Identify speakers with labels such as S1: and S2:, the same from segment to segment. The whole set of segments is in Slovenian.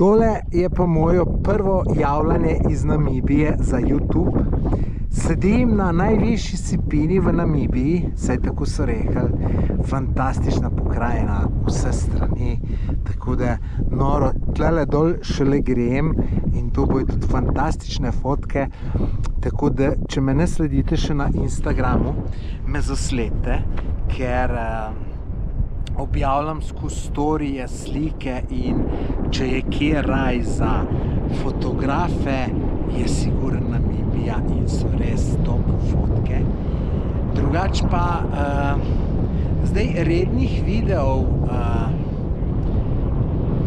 S1: Tole je pa moje prvo javljanje iz Namibije za YouTube. Sedim na najvišji sipini v Namibiji, saj tako so rekli, fantastična pokrajina, vse strani, tako da noro, tlele dol šele grem in to bojo tudi fantastične fotke, tako da, če me ne sledite še na Instagramu, me zasledite, ker objavljam skozi storije, slike in če je kje raj za fotografe, je sigurno Namibija in so res top fotke. Drugače pa zdaj rednih videov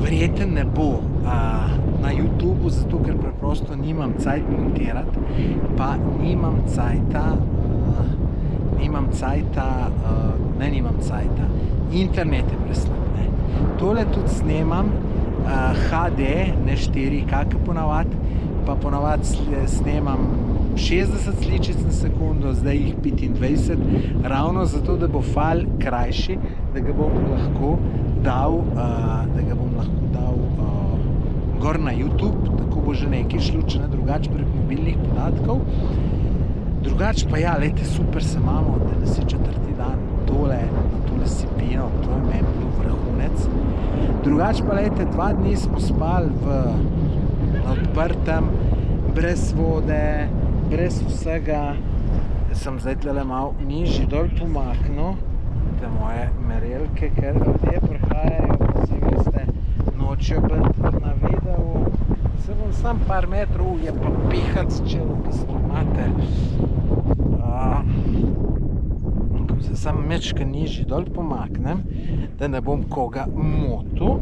S1: verjetno ne bo na YouTubeu, zato ker preprosto nimam cajt montirati, pa nimam cajta, internet je preslab, ne. Tole tudi snemam HD, ne 4K ponavad, pa ponavad snemam 60 sličic na sekundo, zdaj jih 25, ravno zato, da bo file krajši, da ga bom lahko dal gor na YouTube, tako bo že nekaj šlo, če ne drugače prek mobilnih podatkov. Drugače pa ja, lejte, super se imamo, danes je 4. dan, tole sipino, to je meni bil vrhunec. Drugače pa lejte, 2 dni smo spali na odprtem, brez vode, brez vsega. Jaz sem zdaj tlele malo nižji dol pomaknil, te moje merelke, ker ljudje prihajajo, pa si veste, nočejo biti na videu. Se bom sam par metrov, je pa pihat začelo, ko se mater. Ko se sam mečka nižji dol pomaknem, da ne bom koga motil.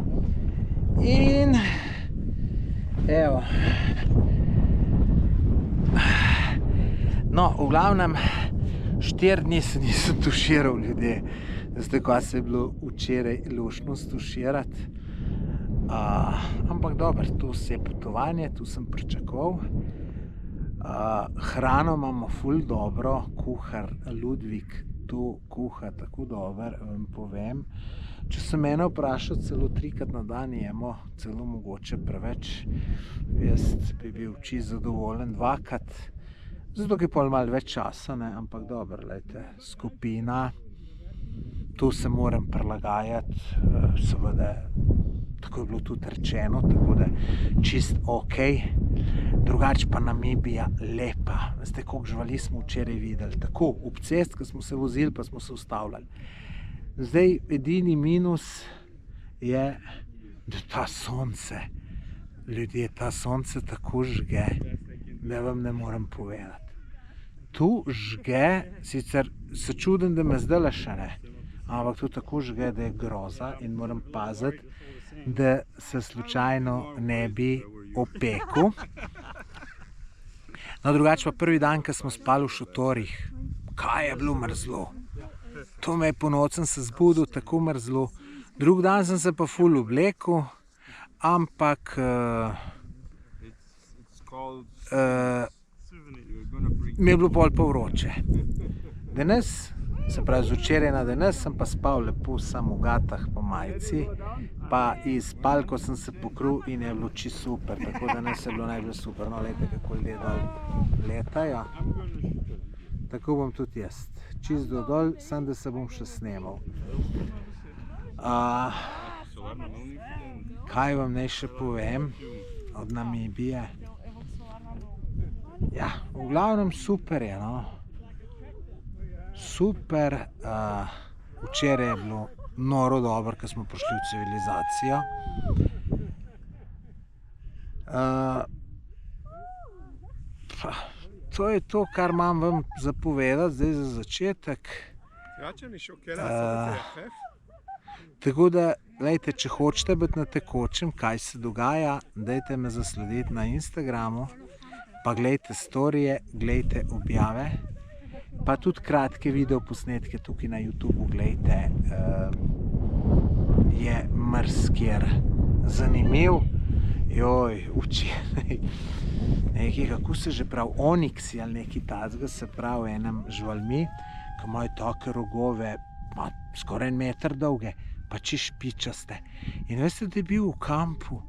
S1: In evo. No, v glavnem 4 dni se nisem tuširal, ljudje. Veste, kaj se je bilo včeraj luštno stuširati. Ampak dobro, to se je potovanje, tu sem pričakoval. Hrano imamo ful dobro, kuhar Ludvik tu kuha tako dober, vam povem. Če se mene vpraša, celo 3-krat na dan jemo, celo mogoče preveč. Jaz bi bil čisto zadovoljen 2-krat, zato je pol malo več časa, ne, ampak dobro, lejte, skupina, tu se moram prilagajati, seveda, tako je bilo tudi rečeno, tako da čist ok. Drugače pa Namibija lepa. Veste, koliko živali smo včeraj videli. Tako, ob cest, ko smo se vozili, pa smo se ustavljali. Zdaj, edini minus je, da ta sonce, ljudje, ta sonce tako žge, da vam ne morem povedati. Tu žge, sicer se čudim, da me zdajle še ne, ampak tu tako žge, da je groza in moram paziti, da se slučajno ne bi opekel. No, drugače pa prvi dan, ko smo spali v šotorih, kaj je bilo mrzlo. To me je po noci se zbudil, tako mrzlo. Drug dan sem se pa ful oblekel, ampak mi je bilo pol pa vroče. Danes, se pravi z včeraj na danes, sem pa spal lepo samo v gatah po majici, pa iz spalko sem se pokril in je bilo čisto super, tako da danes je bilo najbolj super. No, lejte, kako ljudje dol letajo. Tako bom tudi jaz. Čisto dol, sem da se bom še snemal. Kaj vam naj še povem od Namibije? Ja, v glavnem super je, no. Super, včeraj je bilo noro dobro, ko smo prišli v civilizacijo. To je to, kar imam vam zapovedati zdaj za začetek. Tako da, glejte, če hočete biti na tekočem, kaj se dogaja, dajte me zaslediti na Instagramu, pa glejte storije, glejte objave, pa tudi kratke videoposnetke tukaj na YouTubeu, glejte, je marsikjer zanimiv. Joj, včeraj, nekaj, kako se že pravi, oniksi ali nekaj tacga, se pravi enem živalmi, ki imajo take rogove, skoraj 1 meter dolge, pa čisto špičaste. In veste, da je bil v kampu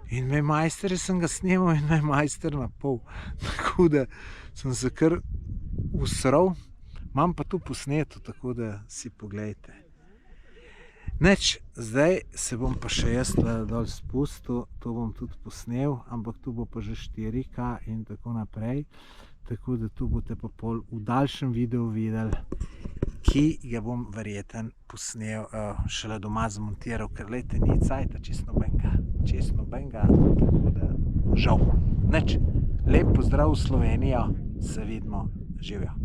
S1: In me majster, jaz sem ga snemal in me majster na pol. Tako da sem se kar usral. Imam pa tu posneto, tako da si poglejte. Neč, zdaj se bom pa še jaz dol spustil, to bom tudi posnel, ampak tu bo pa že 4K in tako naprej. Tako da tu boste pa pol v daljšem videu videli, ki ga bom verjeten posnel, šele doma zmontiral, ker lejte, ni cajta čisto nobenega, tako da žal. Neč, lep pozdrav v Slovenijo, se vidimo, živjo.